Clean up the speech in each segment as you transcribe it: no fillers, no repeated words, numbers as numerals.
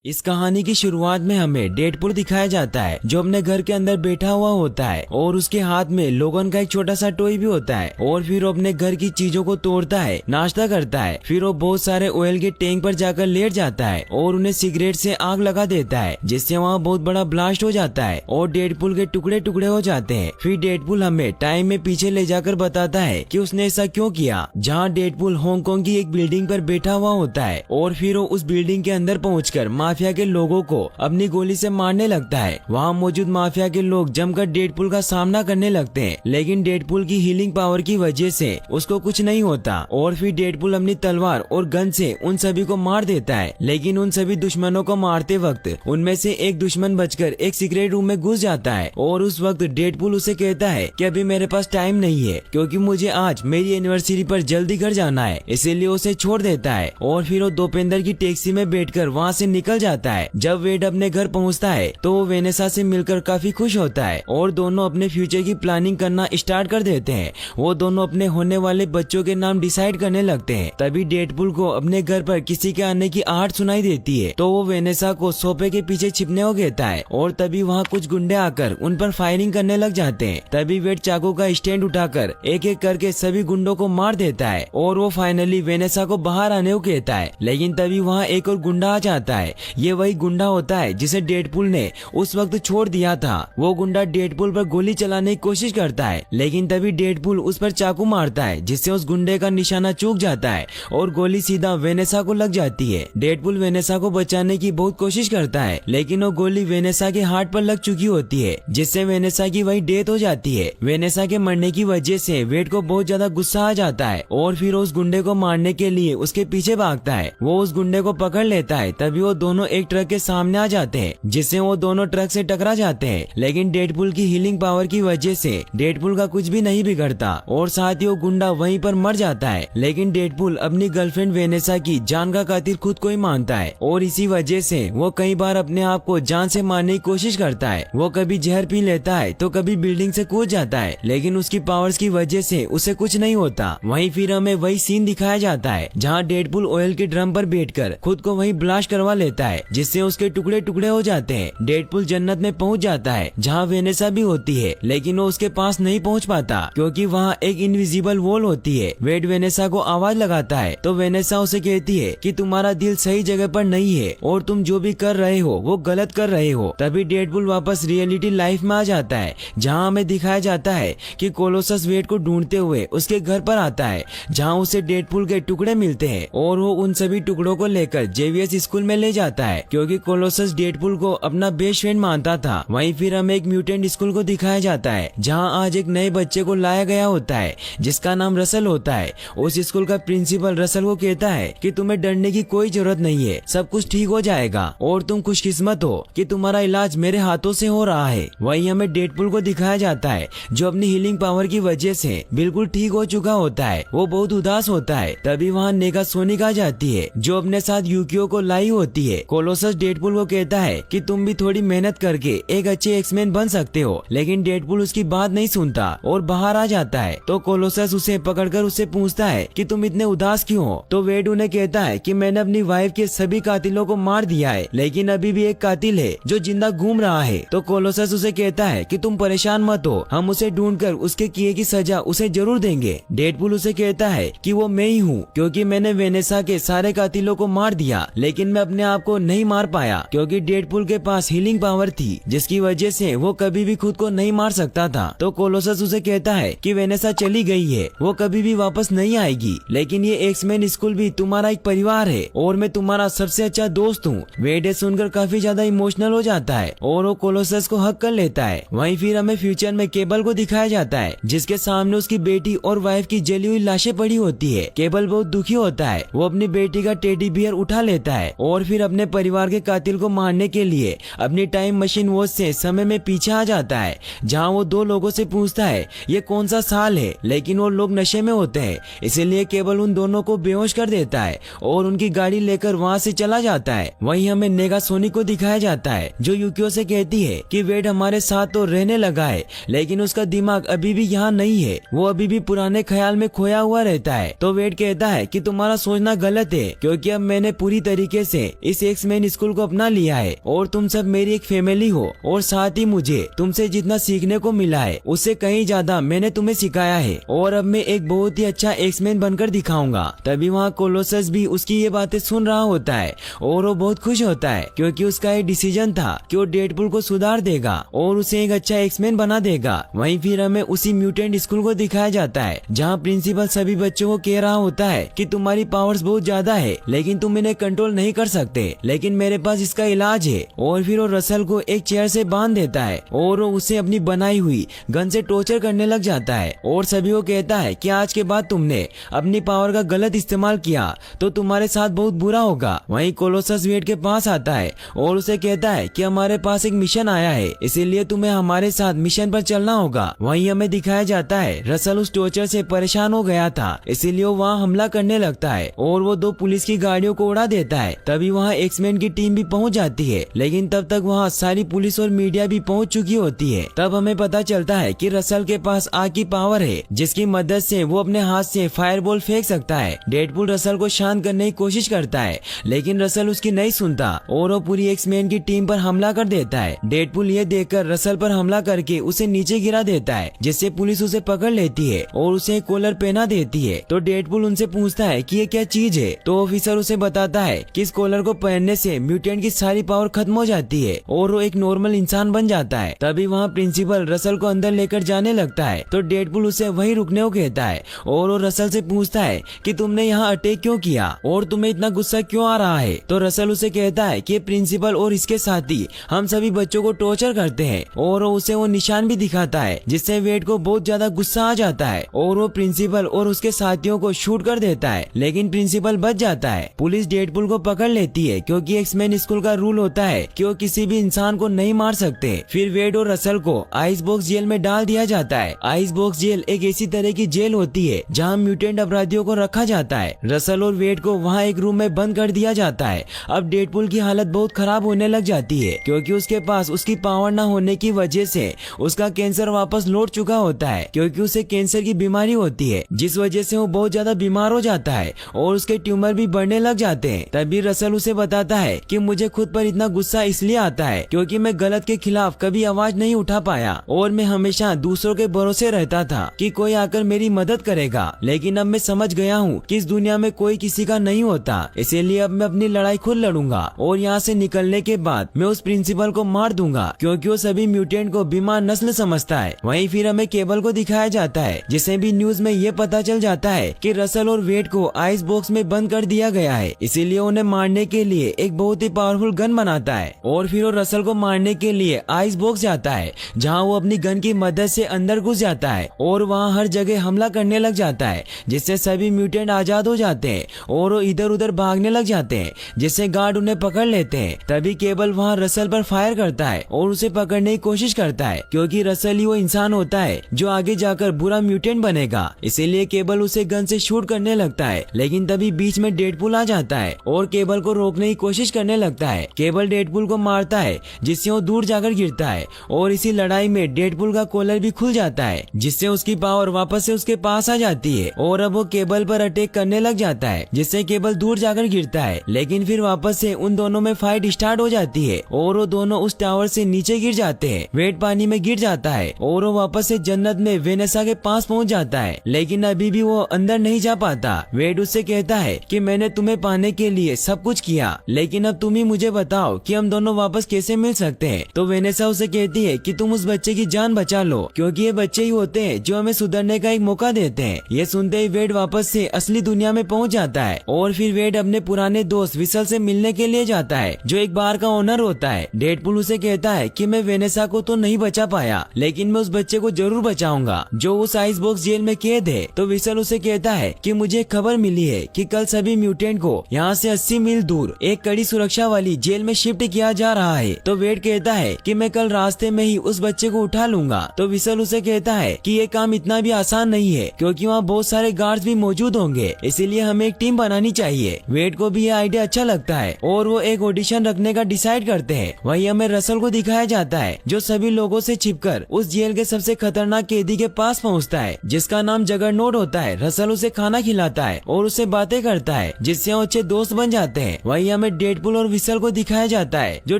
इस कहानी की शुरुआत में हमें डेडपूल दिखाया जाता है जो अपने घर के अंदर बैठा हुआ होता है और उसके हाथ में लोगन का एक छोटा सा टॉय भी होता है और फिर वो अपने घर की चीजों को तोड़ता है, नाश्ता करता है, फिर वो बहुत सारे ऑयल के टैंक पर जाकर लेट जाता है और उन्हें सिगरेट से आग लगा देता है जिससे वहाँ बहुत बड़ा ब्लास्ट हो जाता है और डेडपूल के टुकड़े टुकड़े हो जाते हैं। फिर डेडपूल हमें टाइम में पीछे ले जाकर बताता है कि उसने ऐसा क्यों किया, जहाँ डेडपूल हांगकांग की एक बिल्डिंग पर बैठा हुआ होता है और फिर वो उस बिल्डिंग के अंदर पहुंचकर माफिया के लोगों को अपनी गोली से मारने लगता है। वहाँ मौजूद माफिया के लोग जमकर डेडपूल का सामना करने लगते हैं, लेकिन डेडपूल की हीलिंग पावर की वजह से उसको कुछ नहीं होता और फिर डेडपूल अपनी तलवार और गन से उन सभी को मार देता है। लेकिन उन सभी दुश्मनों को मारते वक्त उनमें से एक दुश्मन बचकर एक सीक्रेट रूम में घुस जाता है और उस वक्त डेडपूल उसे कहता है कि अभी मेरे पास टाइम नहीं है क्योंकि मुझे आज मेरी एनिवर्सरी पर जल्दी घर जाना है, इसीलिए उसे छोड़ देता है और फिर वो दोपहर की टैक्सी में बैठकर वहाँ से निकल जाता है। जब वेड अपने घर पहुंचता है तो वो वेनेसा से मिलकर काफी खुश होता है और दोनों अपने फ्यूचर की प्लानिंग करना स्टार्ट कर देते हैं। वो दोनों अपने होने वाले बच्चों के नाम डिसाइड करने लगते हैं। तभी डेडपूल को अपने घर पर किसी के आने की आहट सुनाई देती है तो वो वेनेसा को सोफे के पीछे छिपने को कहता है और तभी वहाँ कुछ गुंडे आकर उन पर फायरिंग करने लग जाते हैं। तभी वेड चाकू का स्टैंड उठाकर एक एक करके सभी गुंडों को मार देता है और वो फाइनली वेनेसा को बाहर आने को कहता है। लेकिन तभी वहाँ एक और गुंडा आ जाता है। ये वही गुंडा होता है जिसे डेडपूल ने उस वक्त छोड़ दिया था। वो गुंडा डेडपूल पर गोली चलाने की कोशिश करता है, लेकिन तभी डेडपूल उस पर चाकू मारता है जिससे उस गुंडे का निशाना चूक जाता है और गोली सीधा वेनेसा को लग जाती है। डेडपूल वेनेसा को बचाने की बहुत कोशिश करता है, लेकिन वो गोली वेनेसा के हार्ट पर लग चुकी होती है जिससे वेनेसा की वही डेथ हो जाती है। वेनेसा के मरने की वजह से वेड को बहुत ज्यादा गुस्सा आ जाता है और फिर उस गुंडे को मारने के लिए उसके पीछे भागता है। वो उस गुंडे को पकड़ लेता है। तभी वो दोनों एक ट्रक के सामने आ जाते हैं जिससे वो दोनों ट्रक से टकरा जाते हैं, लेकिन डेडपूल की हीलिंग पावर की वजह से डेडपूल का कुछ भी नहीं बिगड़ता और साथ ही वो गुंडा वहीं पर मर जाता है। लेकिन डेडपूल अपनी गर्लफ्रेंड वेनेसा की जान का कातिल खुद को ही मानता है और इसी वजह से वो कई बार अपने आप को जान से मारने की कोशिश करता है। वो कभी जहर पी लेता है तो कभी बिल्डिंग से कूद जाता है, लेकिन उसकी पावर्स की वजह से उसे कुछ नहीं होता। वहीं फिर हमें वही सीन दिखाया जाता है जहाँ डेडपूल ऑयल के ड्रम पर बैठकर खुद को वही ब्लास्ट करवा लेता है जिससे उसके टुकड़े टुकड़े हो जाते हैं। डेडपूल जन्नत में पहुंच जाता है जहाँ वेनेसा भी होती है, लेकिन वो उसके पास नहीं पहुंच पाता क्योंकि वहाँ एक इनविजिबल वॉल होती है। वेड वेनेसा को आवाज लगाता है तो वेनेसा उसे कहती है कि तुम्हारा दिल सही जगह पर नहीं है और तुम जो भी कर रहे हो वो गलत कर रहे हो। तभी डेडपूल वापस रियलिटी लाइफ में आ जाता है जहाँ हमें दिखाया जाता है कि कोलोसस वेड को ढूंढते हुए उसके घर पर आता है जहाँ उसे डेडपूल के टुकड़े मिलते हैं और वो उन सभी टुकड़ों को लेकर जेवियस स्कूल में ले जाता है क्योंकि कोलोसस डेडपूल को अपना बेस्ट फ्रेंड मानता था। वहीं फिर हमें एक म्यूटेंट स्कूल को दिखाया जाता है जहां आज एक नए बच्चे को लाया गया होता है जिसका नाम रसल होता है। उस स्कूल का प्रिंसिपल रसल को कहता है कि तुम्हें डरने की कोई जरूरत नहीं है, सब कुछ ठीक हो जाएगा और तुम खुशकिस्मत हो कि तुम्हारा इलाज मेरे हाथों से हो रहा है। वहीं हमें डेडपूल को दिखाया जाता है जो अपनी हीलिंग पावर की वजह से बिल्कुल ठीक हो चुका होता है। वो बहुत उदास होता है। तभी वहाँ नेगासोनिक आ जाती है जो अपने साथ यूकियो को लाई होती है। कोलोसस डेडपूल को कहता है कि तुम भी थोड़ी मेहनत करके एक अच्छे एक्समैन बन सकते हो, लेकिन डेडपूल उसकी बात नहीं सुनता और बाहर आ जाता है। तो कोलोसस उसे पकड़कर उससे पूछता है कि तुम इतने उदास क्यों हो। तो वेड उन्हें कहता है कि मैंने अपनी वाइफ के सभी कातिलों को मार दिया है, लेकिन अभी भी एक कातिल है जो जिंदा घूम रहा है। तो कोलोसस उसे कहता है कि तुम परेशान मत हो, हम उसे ढूंढकर उसके किए की सजा उसे जरूर देंगे। डेडपूल उसे कहता है कि वो मैं ही हूँ क्योंकि मैंने वेनेसा के सारे कातिलों को मार दिया, लेकिन मैं अपने आप को नहीं मार पाया क्योंकि डेडपूल के पास हीलिंग पावर थी जिसकी वजह से वो कभी भी खुद को नहीं मार सकता था। तो कोलोसस उसे कहता है कि वेनेसा चली गई है, वो कभी भी वापस नहीं आएगी, लेकिन ये एक्समैन स्कूल भी तुम्हारा एक परिवार है और मैं तुम्हारा सबसे अच्छा दोस्त हूँ। वेड सुनकर काफी ज्यादा इमोशनल हो जाता है और वो कोलोसस को हक कर लेता है। वहीं फिर हमें फ्यूचर में केबल को दिखाया जाता है जिसके सामने उसकी बेटी और वाइफ की जली हुई लाशें पड़ी होती है। केबल बहुत दुखी होता है। वो अपनी बेटी का टेडी बियर उठा लेता है और फिर अपने परिवार के कातिल को मारने के लिए अपनी टाइम मशीन वॉच से समय में पीछे आ जाता है जहाँ वो दो लोगों से पूछता है ये कौन सा साल है, लेकिन वो लोग नशे में होते हैं इसीलिए केवल उन दोनों को बेहोश कर देता है और उनकी गाड़ी लेकर वहाँ से चला जाता है। वहीं हमें नेगासोनिक को दिखाया जाता है जो यूकियो से कहती है कि वेड हमारे साथ तो रहने लगा है, लेकिन उसका दिमाग अभी भी यहाँ नहीं है, वो अभी भी पुराने ख्याल में खोया हुआ रहता है। तो वेड कहता है कि तुम्हारा सोचना गलत है क्योंकि अब मैंने पूरी तरीके से इस एक्समैन स्कूल को अपना लिया है और तुम सब मेरी एक फैमिली हो, और साथ ही मुझे तुमसे जितना सीखने को मिला है उससे कहीं ज्यादा मैंने तुम्हें सिखाया है, और अब मैं एक बहुत ही अच्छा एक्समैन बनकर दिखाऊंगा। तभी वहाँ कोलोसस भी उसकी ये बातें सुन रहा होता है और वो बहुत खुश होता है, क्योंकि उसका ये डिसीजन था कि वो डेडपुल को सुधार देगा और उसे एक अच्छा एक्समैन बना देगा। वहीं फिर हमें उसी म्यूटेंट स्कूल को दिखाया जाता है, जहाँ प्रिंसिपल सभी बच्चों को कह रहा होता है कि तुम्हारी पावर्स बहुत ज्यादा है, लेकिन तुम इन्हें कंट्रोल नहीं कर सकते, लेकिन मेरे पास इसका इलाज है। और फिर वो रसल को एक चेयर से बांध देता है और वो उसे अपनी बनाई हुई गन से टॉर्चर करने लग जाता है, और सभी को कहता है कि आज के बाद तुमने अपनी पावर का गलत इस्तेमाल किया तो तुम्हारे साथ बहुत बुरा होगा। वहीं कोलोसस वेड के पास आता है और उसे कहता है कि हमारे पास एक मिशन आया है, इसीलिए तुम्हें हमारे साथ मिशन पर चलना होगा। वहीं हमें दिखाया जाता है रसल उस टॉर्चर से परेशान हो गया था, इसीलिए वो वहाँ हमला करने लगता है और वो 2 पुलिस की गाड़ियों को उड़ा देता है। तभी वहाँ एक्समैन की टीम भी पहुँच जाती है, लेकिन तब तक वहाँ सारी पुलिस और मीडिया भी पहुँच चुकी होती है। तब हमें पता चलता है कि रसल के पास आग की पावर है, जिसकी मदद से वो अपने हाथ से फायरबॉल फेंक सकता है। डेडपुल रसल को शांत करने की कोशिश करता है, लेकिन रसल उसकी नहीं सुनता और वो पूरी एक्समैन की टीम पर हमला कर देता है। डेडपुल ये देखकर रसल पर हमला करके उसे नीचे गिरा देता है, जिससे पुलिस उसे पकड़ लेती है और उसे एक कॉलर पहना देती है। तो डेडपुल उनसे पूछता है कि ये क्या चीज है, तो ऑफिसर उसे बताता है कि इस कॉलर को पहनने से म्यूटेंट की सारी पावर खत्म हो जाती है और वो एक नॉर्मल इंसान बन जाता है। तभी वहाँ प्रिंसिपल रसल को अंदर लेकर जाने लगता है, तो डेडपुल उसे वहीं रुकने को कहता है और वो रसल से पूछता है कि तुमने यहाँ अटैक क्यों किया और तुम्हें इतना गुस्सा क्यों आ रहा है। तो रसल उसे कहता है कि प्रिंसिपल और इसके साथी हम सभी बच्चों को टॉर्चर करते हैं, और उसे वो निशान भी दिखाता है, जिससे वेड को बहुत ज्यादा गुस्सा आ जाता है और वो प्रिंसिपल और उसके साथियों को शूट कर देता है, लेकिन प्रिंसिपल बच जाता है। पुलिस डेडपुल को पकड़ लेती है, क्योंकि एक्समैन स्कूल का रूल होता है कि वो किसी भी इंसान को नहीं मार सकते। फिर वेड और रसल को आइस बॉक्स जेल में डाल दिया जाता है। आइस बॉक्स जेल एक ऐसी तरह की जेल होती है जहाँ म्यूटेंट अपराधियों को रखा जाता है। रसल और वेड को वहाँ एक रूम में बंद कर दिया जाता है। अब डेडपुल की हालत बहुत खराब होने लग जाती है, क्योंकि उसके पास उसकी पावर न होने की वजह से उसका कैंसर वापस लौट चुका होता है, क्योंकि उसे कैंसर की बीमारी होती है, जिस वजह से वो बहुत ज्यादा बीमार हो जाता है और उसके ट्यूमर भी बढ़ने लग जाते हैं। तभी रसल उसे बताता है कि मुझे खुद पर इतना गुस्सा इसलिए आता है क्योंकि मैं गलत के खिलाफ कभी आवाज नहीं उठा पाया और मैं हमेशा दूसरों के भरोसे रहता था कि कोई आकर मेरी मदद करेगा, लेकिन अब मैं समझ गया हूँ कि इस दुनिया में कोई किसी का नहीं होता, इसीलिए अब मैं अपनी लड़ाई खुद लड़ूंगा और यहाँ से निकलने के बाद मैं उस प्रिंसिपल को मार दूंगा, क्योंकि वो सभी म्यूटेंट को बीमार नस्ल समझता है। वहीं फिर हमें केबल को दिखाया जाता है, जिसे भी न्यूज में ये पता चल जाता है कि रसल और वेड को आइस बॉक्स में बंद कर दिया गया है, इसीलिए उन्हें मारने के लिए एक बहुत ही पावरफुल गन बनाता है और फिर वो रसल को मारने के लिए आइस बॉक्स जाता है, जहाँ वो अपनी गन की मदद से अंदर घुस जाता है और वहाँ हर जगह हमला करने लग जाता है, जिससे सभी म्यूटेंट आजाद हो जाते हैं और वो इधर उधर भागने लग जाते हैं, जिससे गार्ड उन्हें पकड़ लेते हैं। तभी केबल वहाँ रसल पर फायर करता है और उसे पकड़ने की कोशिश करता है, क्योंकि रसल ही वो इंसान होता है जो आगे जाकर बुरा म्यूटेंट बनेगा, इसीलिए केबल उसे गन से शूट करने लगता है। लेकिन तभी बीच में डेडपुल आ जाता है और केबल को रोकने की कोशिश करने लगता है। केबल डेडपुल को मारता है, जिससे वो दूर जाकर गिरता है और इसी लड़ाई में डेडपुल का कॉलर भी खुल जाता है, जिससे उसकी पावर वापस से उसके पास आ जाती है और अब वो केबल पर अटैक करने लग जाता है, जिससे केबल दूर जाकर गिरता है। लेकिन फिर वापस से उन दोनों में फाइट स्टार्ट हो जाती है और वो दोनों उस टावर से नीचे गिर जाते हैं। वेड पानी में गिर जाता है और वो वापस से जन्नत में वेनेसा के पास पहुंच जाता है, लेकिन अभी भी वो अंदर नहीं जा पाता। वेड उससे कहता है कि मैंने तुम्हें पाने के लिए सब कुछ किया, लेकिन अब तुम ही मुझे बताओ कि हम दोनों वापस कैसे मिल सकते हैं। तो वेनेसा उसे कहती है कि तुम उस बच्चे की जान बचा लो, क्योंकि ये बच्चे ही होते हैं जो हमें सुधरने का एक मौका देते हैं। ये सुनते ही वेड वापस से असली दुनिया में पहुंच जाता है और फिर वेड अपने पुराने दोस्त विसल से मिलने के लिए जाता है, जो एक बार का ओनर होता है। डेडपुल उसे कहता है कि मैं वेनेसा को तो नहीं बचा पाया, लेकिन मैं उस बच्चे को जरूर बचाऊंगा जो उस आइस बॉक्स जेल में कैद है। तो विसल उसे कहता है कि मुझे खबर मिली है कि कल सभी म्यूटेंट को यहाँ से 80 मील दूर एक कड़ी सुरक्षा वाली जेल में शिफ्ट किया जा रहा है। तो वेड कहता है कि मैं कल रास्ते में ही उस बच्चे को उठा लूंगा। तो विसल उसे कहता है कि ये काम इतना भी आसान नहीं है, क्योंकि वहाँ बहुत सारे गार्ड्स भी मौजूद होंगे, इसीलिए हमें एक टीम बनानी चाहिए। वेड को भी ये आइडिया अच्छा लगता है और वो एक ऑडिशन रखने का डिसाइड करते हैं। वही हमें रसल को दिखाया जाता है, जो सभी लोगों से छिपकर उस जेल के सबसे खतरनाक कैदी के पास पहुँचता है, जिसका नाम जगरनॉट होता है। रसल उसे खाना खिलाता है और उससे बातें करता है, जिससे वो अच्छे दोस्त बन जाते हैं। वही हमें डेडपुल और व्हिसल को दिखाया जाता है जो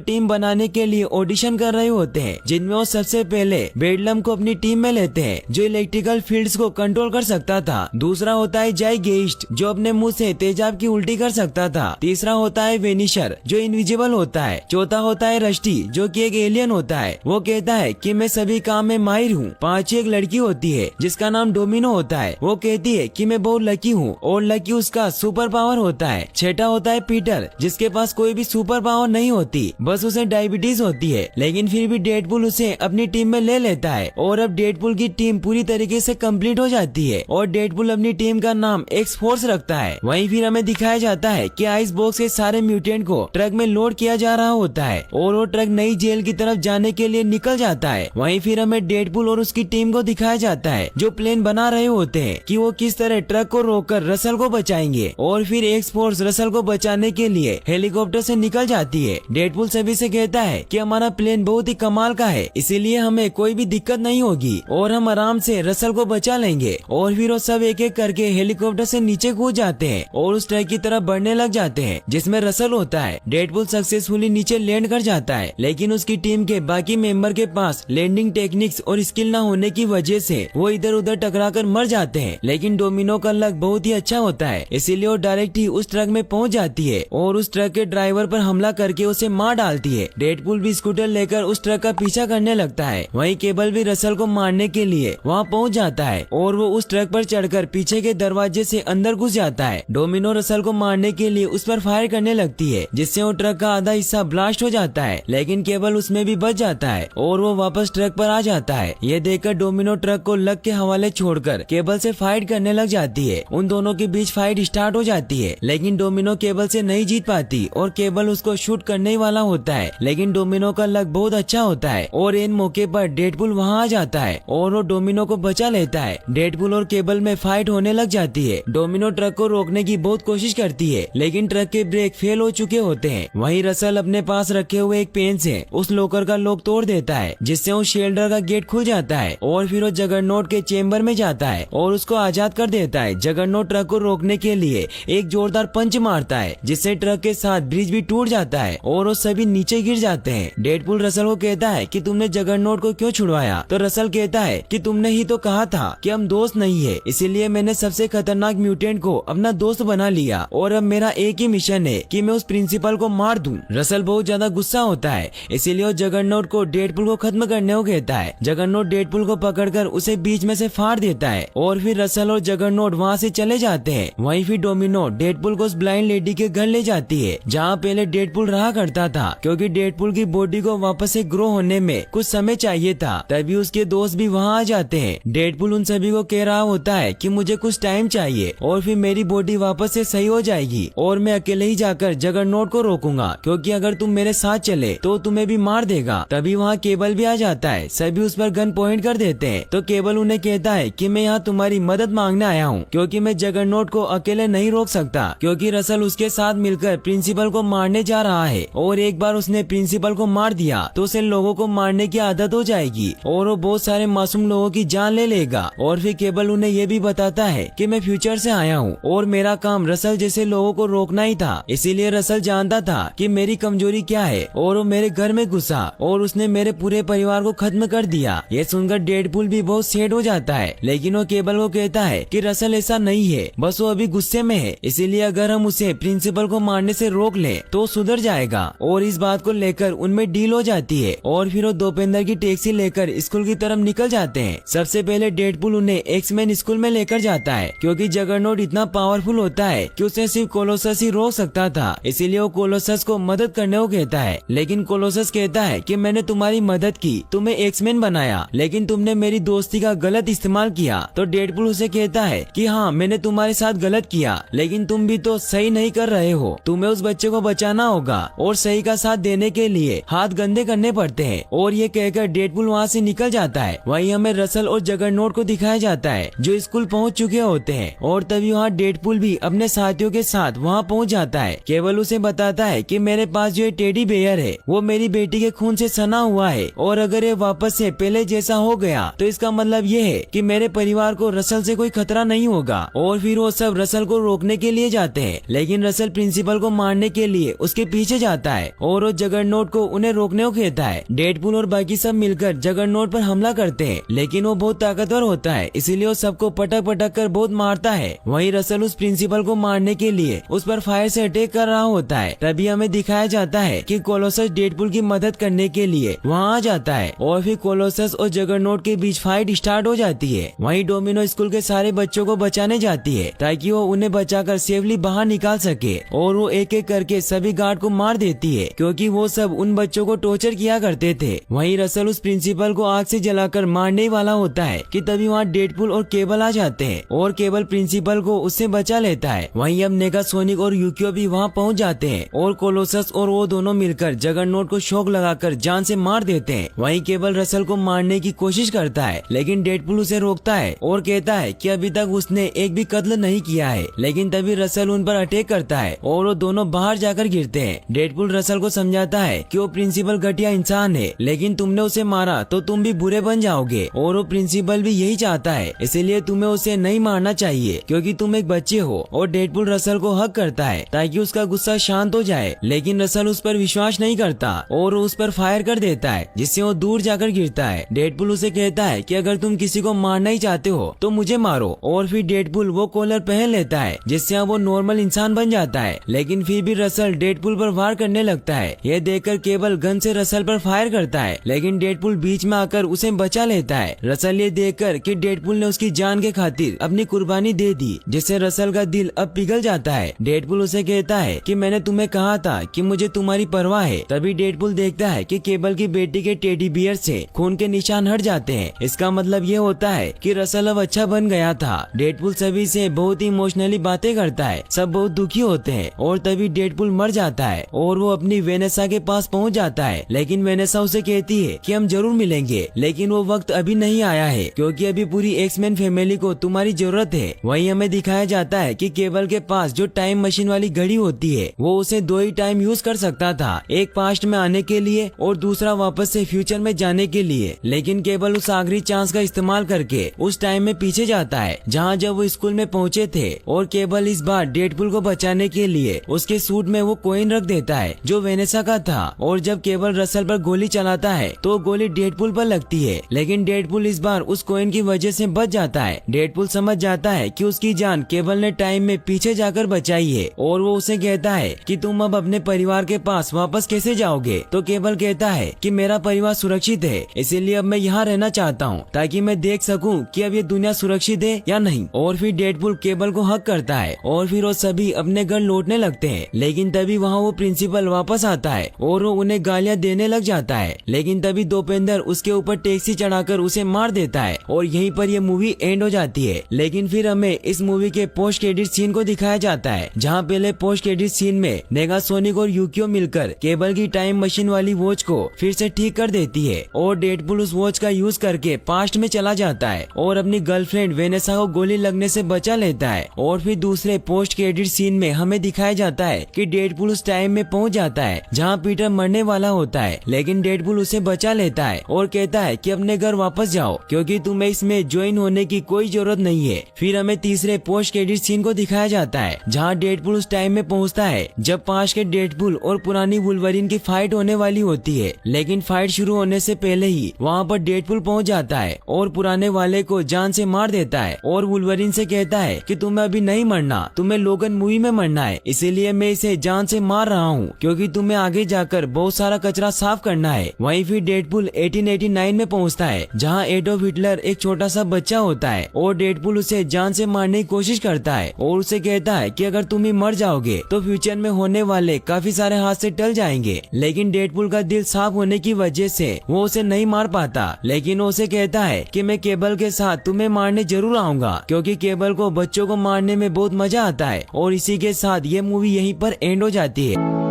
टीम बनाने के लिए ऑडिशन कर रहे होते हैं, जिनमें वो सबसे पहले बेडलम को अपनी टीम में लेते हैं जो इलेक्ट्रिकल फील्ड्स को कंट्रोल कर सकता था। दूसरा होता है जाइगेस्ट जो अपने मुंह से तेजाब की उल्टी कर सकता था। तीसरा होता है वेनिशर जो इनविजिबल होता है। चौथा होता है रस्टी जो कि एक एलियन होता है, वो कहता है कि मैं सभी काम में माहिर हूँ। पांचवी एक लड़की होती है जिसका नाम डोमिनो होता है, वो कहती है कि मैं बहुत लकी हूँ और लकी उसका सुपर पावर होता है। छठा होता है पीटर जिसके पास कोई भी सुपर पावर नहीं होती, बस उसे डायबिटीज होती है, लेकिन फिर भी डेडपुल उसे अपनी टीम में ले लेता है और अब डेडपुल की टीम पूरी तरीके से कंप्लीट हो जाती है और डेडपुल अपनी टीम का नाम एक्स फोर्स रखता है। वहीं फिर हमें दिखाया जाता है कि आइस बॉक्स के सारे म्यूटेंट को ट्रक में लोड किया जा रहा होता है और वो ट्रक नई जेल की तरफ जाने के लिए निकल जाता है। वहीं फिर हमें डेडपुल और उसकी टीम को दिखाया जाता है जो प्लान बना रहे होते हैं कि वो किस तरह ट्रक को रोककर रसल को बचाएंगे और फिर एक्स फोर्स रसल को बचाने के लिए हेलीकॉप्टर से निकल जाती है। डेडपुल सभी से कहता है कि हमारा प्लान बहुत ही कमाल का है, इसीलिए हमें कोई भी दिक्कत नहीं होगी और हम आराम से रसल को बचा लेंगे। और फिर वो सब एक एक करके हेलीकॉप्टर से नीचे कूद जाते हैं और उस ट्रक की तरफ बढ़ने लग जाते हैं जिसमें रसल होता है। डेडपुल सक्सेसफुली नीचे लैंड कर जाता है, लेकिन उसकी टीम के बाकी मेंबर के पास लैंडिंग टेक्निक्स और स्किल न होने की वजह से वो इधर उधर टकराकर मर जाते हैं। लेकिन डोमिनो का लक बहुत ही अच्छा होता है, इसीलिए वो डायरेक्ट ही उस ट्रक में पहुंच जाती है और उस ट्रक के ड्राइवर पर हमला करके उसे मार डालती है। डेडपुल भी स्कूटर लेकर उस ट्रक का पीछा करने लगता है। वहीं केबल भी रसल को मारने के लिए वहाँ पहुँच जाता है और वो उस ट्रक पर चढ़कर पीछे के दरवाजे से अंदर घुस जाता है। डोमिनो रसल को मारने के लिए उस पर फायर करने लगती है जिससे वो ट्रक का आधा हिस्सा ब्लास्ट हो जाता है, लेकिन केबल उसमें भी बच जाता है और वो वापस ट्रक पर आ जाता है। ये देखकर डोमिनो ट्रक को लक के हवाले छोड़कर केबल से फाइट करने लग जाती है। उन दोनों के बीच फाइट स्टार्ट हो जाती है, लेकिन डोमिनो केबल से नहीं जीत पाती और केबल उसको शूट करने वाला होता है, लेकिन डोमिनो का लक बहुत अच्छा होता है और इन मौके पर डेडपुल वहाँ आ जाता है और वो डोमिनो को बचा लेता है। डेडपुल और केबल में फाइट होने लग जाती है। डोमिनो ट्रक को रोकने की बहुत कोशिश करती है, लेकिन ट्रक के ब्रेक फेल हो चुके होते हैं। वहीं रसल अपने पास रखे हुए एक पेन से उस लोकर का लॉक तोड़ देता है जिससे उस शेल्टर का गेट खुल जाता है और फिर वो जगरनॉट के चेम्बर में जाता है और उसको आजाद कर देता है। जगरनॉट ट्रक को रोकने के लिए एक जोरदार पंच मारता है जिससे ट्रक के साथ ब्रिज भी टूट जाता है और वो सभी नीचे गिर जाते हैं। डेडपुल रसल को कहता है कि तुमने जगरनॉट को क्यों छुड़वाया, तो रसल कहता है कि तुमने ही तो कहा था कि हम दोस्त नहीं है, इसीलिए मैंने सबसे खतरनाक म्यूटेंट को अपना दोस्त बना लिया और अब मेरा एक ही मिशन है कि मैं उस प्रिंसिपल को मार दूं। रसल बहुत ज्यादा गुस्सा होता है, इसीलिए वो जगरनॉट को डेडपुल को खत्म करने को कहता है। जगरनॉट डेडपुल को पकड़कर उसे बीच में से फाड़ देता है और फिर रसल और जगरनॉट वहाँ से चले जाते हैं। वहीं फिर डोमिनो डेडपुल को उस ब्लाइंड लेडी के घर ले जाती है जहाँ पहले डेडपुल रहा करता था, क्योंकि डेडपुल की बॉडी को वापस से ग्रो होने में कुछ समय चाहिए था। तभी उसके दोस्त भी वहाँ आ जाते हैं। डेडपुल उन सभी को कह रहा होता है कि मुझे कुछ टाइम चाहिए और फिर मेरी बॉडी वापस से सही हो जाएगी और मैं अकेले ही जाकर जगरनॉट को रोकूंगा, क्योंकि अगर तुम मेरे साथ चले तो तुम्हें भी मार देगा। तभी वहाँ केबल भी आ जाता है। सभी उस पर गन पॉइंट कर देते हैं तो केबल उन्हें कहता है कि मैं यहाँ तुम्हारी मदद मांगने आया हूँ, क्योंकि मैं जगरनॉट को अकेले नहीं रोक सकता, क्योंकि रसल उसके साथ मिलकर प्रिंसिपल को मारने जा रहा है और एक बार उसने प्रिंसिपल को मार दिया तो उसे लोगों को मारने की आदत हो जाएगी और वो बहुत सारे मासूम लोगों की जान ले लेगा। और फिर केबल उन्हें ये भी बताता है कि मैं फ्यूचर से आया हूँ और मेरा काम रसल जैसे लोगों को रोकना ही था, इसीलिए रसल जानता था कि मेरी कमजोरी क्या है और वो मेरे घर में घुसा और उसने मेरे पूरे परिवार को खत्म कर दिया। ये सुनकर डेडपुल भी बहुत सैड हो जाता है, लेकिन वो केबल को कहता है कि रसल ऐसा नहीं है, बस वो अभी गुस्से में है, इसीलिए अगर हम उसे प्रिंसिपल को मारने से रोक ले तो सुधर जाएगा। और इस बात को लेकर उनमें डील हो जाती है और फिर वो दोपहर की टैक्सी लेकर स्कूल की तरफ निकल जाते हैं। सबसे पहले डेडपुल उन्हें एक्स-मैन स्कूल में लेकर जाता है, क्योंकि जगरनॉट इतना पावरफुल होता है कि उसे सिर्फ कोलोसस ही रोक सकता था, इसीलिए वो कोलोसस को मदद करने को कहता है। लेकिन कोलोसस कहता है कि मैंने तुम्हारी मदद की, तुम्हें एक्स-मैन बनाया, लेकिन तुमने मेरी दोस्ती का गलत इस्तेमाल किया। तो डेडपुल उसे कहता है कि हाँ, मैंने तुम्हारे साथ गलत किया, लेकिन तुम भी तो सही नहीं कर रहे हो, तुम्हें उस बच्चे को बचाना होगा और सही का साथ देने के लिए हाथ गंदे करने पड़ते हैं। और ये कहकर डेडपुल वहाँ से निकल जाता है। वहीं हमें रसल और जगरनॉट को दिखाया जाता है जो स्कूल पहुँच चुके होते हैं और तभी वहाँ डेडपुल भी अपने साथियों के साथ वहाँ पहुँच जाता है। केवल उसे बताता है कि मेरे पास जो टेडी बेयर है वो मेरी बेटी के खून से सना हुआ है और अगर ये वापस से पहले जैसा हो गया तो इसका मतलब ये है कि मेरे परिवार को रसल से कोई खतरा नहीं होगा। और फिर वो सब रसल को रोकने के लिए जाते हैं, लेकिन रसल प्रिंसिपल को को मारने के लिए उसके पीछे जाता है और वो जगरनॉट को उन्हें रोकने को कहता है। डेडपूल और बाकी सब मिलकर जगरनॉट पर हमला करते हैं, लेकिन वो बहुत ताकतवर होता है, इसीलिए वो सबको पटक पटक कर बहुत मारता है। वहीं रसल उस प्रिंसिपल को मारने के लिए उस पर फायर से अटैक कर रहा होता है। तभी हमें दिखाया जाता है कि कोलोसस डेडपूल की मदद करने के लिए वहाँ आ जाता है और फिर कोलोसस और जगरनॉट के बीच फाइट स्टार्ट हो जाती है। वहीं डोमिनो स्कूल के सारे बच्चों को बचाने जाती है ताकि वो उन्हें बचाकर सेफली बाहर निकाल सके और वो एक एक करके सभी गार्ड को मार देती है क्योंकि वो सब उन बच्चों को टॉर्चर किया करते थे। वहीं रसल उस प्रिंसिपल को आग से जलाकर मारने वाला होता है कि तभी वहाँ डेडपूल और केबल आ जाते हैं और केबल प्रिंसिपल को उससे बचा लेता है। वहीं अब नेगासोनिक और यूकियो भी वहाँ पहुँच जाते हैं और कोलोसस और वो दोनों मिलकर जगरनॉट को शॉक लगाकर जान से मार देते हैं। वहीं केबल रसल को मारने की कोशिश करता है, लेकिन डेडपूल उसे रोकता है और कहता है कि अभी तक उसने एक भी कत्ल नहीं किया है। लेकिन तभी रसल उन पर अटैक करता है और वो दोनों बाहर जाकर गिरते हैं। डेडपूल रसल को समझाता है कि वो प्रिंसिपल घटिया इंसान है, लेकिन तुमने उसे मारा तो तुम भी बुरे बन जाओगे और वो प्रिंसिपल भी यही चाहता है, इसलिए तुम्हें उसे नहीं मारना चाहिए क्योंकि तुम एक बच्चे हो। और डेडपूल रसल को हक करता है ताकि उसका गुस्सा शांत हो जाए, लेकिन रसल उस पर विश्वास नहीं करता और उस पर फायर कर देता है जिससे वो दूर जाकर गिरता है। डेडपूल उसे कहता है कि अगर तुम किसी को मारना ही चाहते हो तो मुझे मारो और फिर डेडपूल वो कॉलर पहन लेता है जिससे वो नॉर्मल इंसान बन जाता है। लेकिन फिर भी रसल डेडपूल पर वार करने लगता है। यह देखकर केबल गन से रसल पर फायर करता है, लेकिन डेडपूल बीच में आकर उसे बचा लेता है। रसल ये देखकर कि डेडपूल ने उसकी जान के खातिर अपनी कुर्बानी दे दी, जिससे रसल का दिल अब पिघल जाता है। डेडपूल उसे कहता है कि मैंने तुम्हें कहा था कि मुझे तुम्हारी परवाह है। तभी डेडपूल देखता है कि केबल की बेटी के टेडी बियर से खून के निशान हट जाते हैं। इसका मतलब ये होता है कि रसल अब अच्छा बन गया था। डेडपूल सभी से बहुत ही इमोशनली बातें करता है, सब बहुत दुखी होते हैं और तभी डेडपूल मर जाता है और वो अपनी वेनेसा के पास पहुंच जाता है। लेकिन वेनेसा उसे कहती है कि हम जरूर मिलेंगे, लेकिन वो वक्त अभी नहीं आया है क्योंकि अभी पूरी एक्समैन फैमिली को तुम्हारी जरूरत है। वहीं हमें दिखाया जाता है कि केबल के पास जो टाइम मशीन वाली घड़ी होती है वो उसे दो ही टाइम यूज कर सकता था, एक पास्ट में आने के लिए और दूसरा वापस से फ्यूचर में जाने के लिए। लेकिन केबल उस आखिरी चांस का इस्तेमाल करके उस टाइम में पीछे जाता है जहाँ जब वो स्कूल में पहुँचे थे और केबल इस बार डेडपूल को बचाने के लिए उसके सूट में वो कॉइन रख देता है जो वेनेसा का था। और जब केबल रसल पर गोली चलाता है तो गोली डेडपूल पर लगती है, लेकिन डेडपूल इस बार उस कॉइन की वजह से बच जाता है। डेडपूल समझ जाता है कि उसकी जान केबल ने टाइम में पीछे जाकर बचाई है और वो उसे कहता है कि तुम अब अपने परिवार के पास वापस कैसे जाओगे। तो केबल कहता है कि मेरा परिवार सुरक्षित है, इसीलिए अब मैं यहाँ रहना चाहता हूँ ताकि मैं देख सकूँ कि अब ये दुनिया सुरक्षित है या नहीं। और फिर डेडपूल केबल को हक करता है और फिर वो सभी अपने घर लौटने लगते हैं। लेकिन तभी वहाँ वो प्रिंसिपल वापस आता है और वो उन्हें गालियाँ देने लग जाता है। लेकिन तभी दोपेंद्र उसके ऊपर टैक्सी चढ़ाकर उसे मार देता है और यहीं पर ये मूवी एंड हो जाती है। लेकिन फिर हमें इस मूवी के पोस्ट क्रेडिट सीन को दिखाया जाता है जहाँ पहले पोस्ट क्रेडिट सीन में नेगासोनिक और यूकियो मिलकर केबल की टाइम मशीन वाली वॉच को फिर से ठीक कर देती है और डेडपूल उस वॉच का यूज करके पास्ट में चला जाता है और अपनी गर्लफ्रेंड वेनेसा को गोली लगने से बचा लेता है। और फिर दूसरे पोस्ट क्रेडिट सीन में हमें दिखाया जाता है कि डेडपूल उस टाइम में पहुंच जाता है जहां पीटर मरने वाला होता है, लेकिन डेडपूल उसे बचा लेता है और कहता है कि अपने घर वापस जाओ क्योंकि तुम्हें इसमें ज्वाइन होने की कोई जरूरत नहीं है। फिर हमें तीसरे पोस्ट क्रेडिट सीन को दिखाया जाता है जहां डेडपूल उस टाइम में पहुंचता है जब पास्ट के डेडपूल और पुरानी वुल्वरीन की फाइट होने वाली होती है। लेकिन फाइट शुरू होने से पहले ही वहाँ पर डेडपूल पहुँच जाता है और पुराने वाले को जान से मार देता है और वुल्वरीन से कहता है कि तुम्हें अभी नहीं मरना, तुम्हें लोगन मूवी में मरना है, इसीलिए मैं इसे जान से मार रहा हूँ क्योंकि तुम्हें आगे जाकर बहुत सारा कचरा साफ करना है। वहीं फिर डेडपूल 1889 में पहुँचता है जहाँ एडोल्फ हिटलर एक छोटा सा बच्चा होता है और डेडपूल उसे जान से मारने की कोशिश करता है और उसे कहता है कि अगर तुम ही मर जाओगे तो फ्यूचर में होने वाले काफी सारे हादसे टल जाएंगे। लेकिन डेडपूल का दिल साफ होने की वजह से वो उसे नहीं मार पाता, लेकिन वो उसे कहता है कि मैं केबल के साथ तुम्हें मारने जरूर आऊंगा क्योंकि केबल को बच्चों को मारने में बहुत मजा आता है। और इसी के साथ ये मूवी यहीं पर एंड हो जाती है।